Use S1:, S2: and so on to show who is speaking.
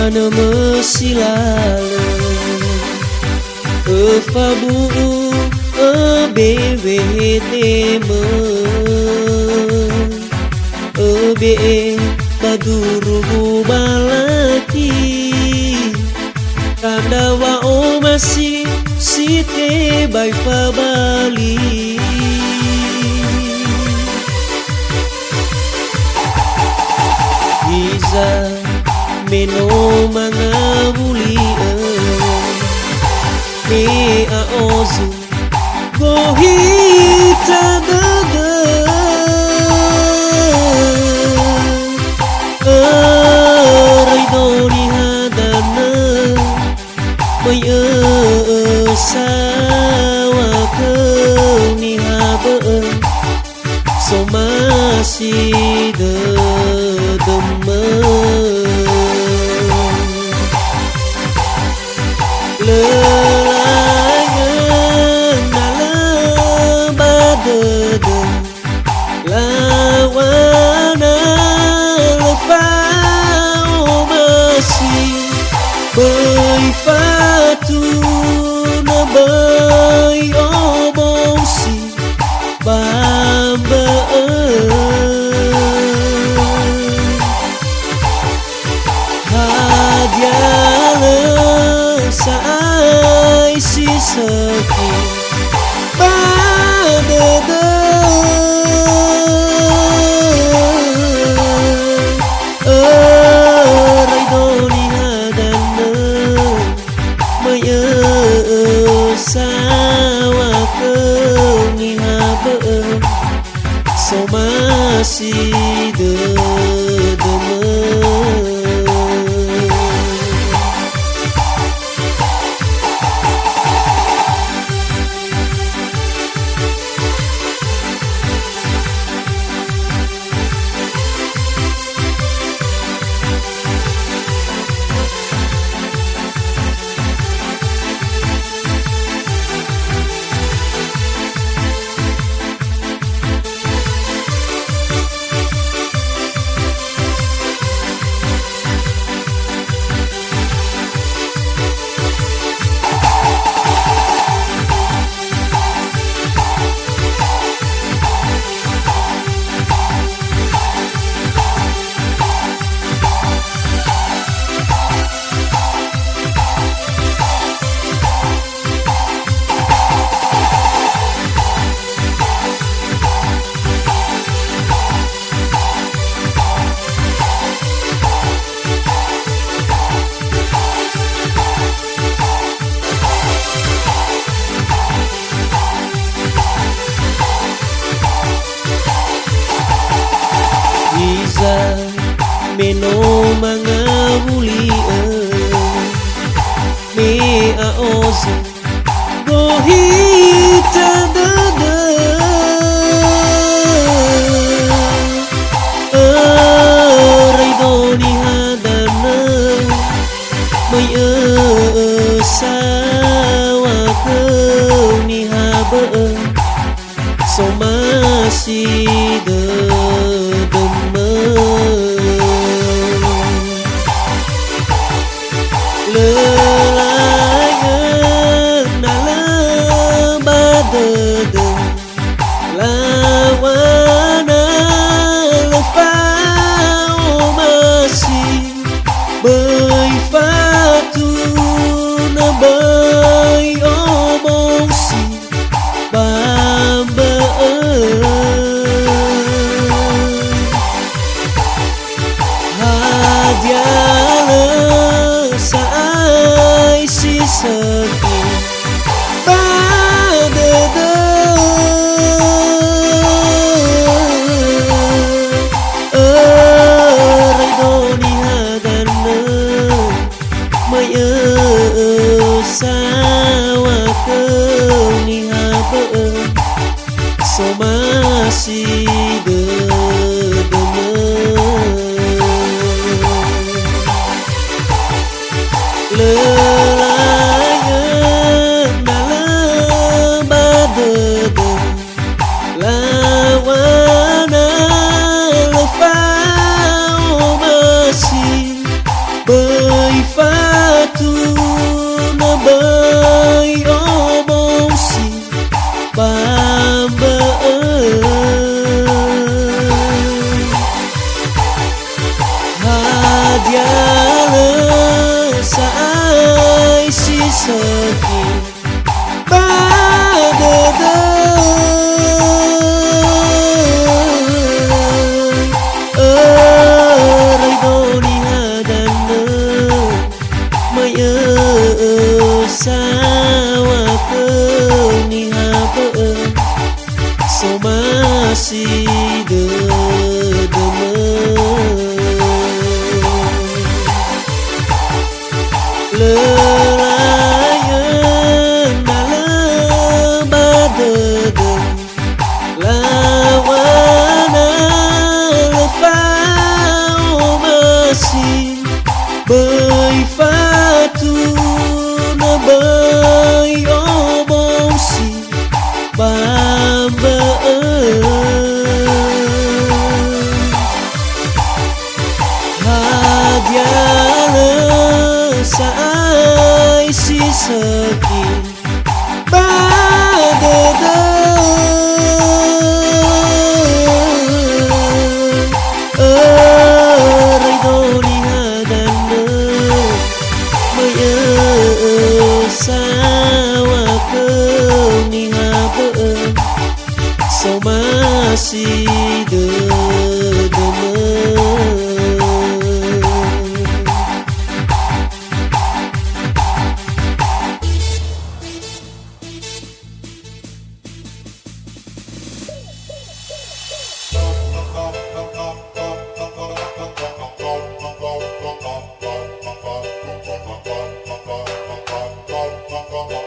S1: Mana mesilale Fabu BWTM Be baduru balaki Kandawa o masih site bai Bali Iza meno mangabuli me aozu gohita daga raidoni hadana mai sawa ke ni habe so masih Lelayan dalam badada Lawana lefau masih Bai fatu na bai obosi Bamba Saai si sakit badada raidoni hadana maya sawa kengi habe so masih meno mangabuli me aozu gohita daga raidoni hadana mai sawa ni habe so masih Lelayan dalam badada Lawana lefau masih Bai fatu na bai omosi Bamba Saai si sakit badada raidoni hadana maya sawa kengi habe so masih Lelayan dalam badada Lawana lefau masih Bai sakit badadai Erai doni hadana Maya sawa ni habe So masih Lelayan dalam badadai Lawana lefau masih Beifatu na bai obosi Bambaan Hadiah saai si sakit badadai Erai doni hadana Maya sawa ni habe So masih
S2: Bye.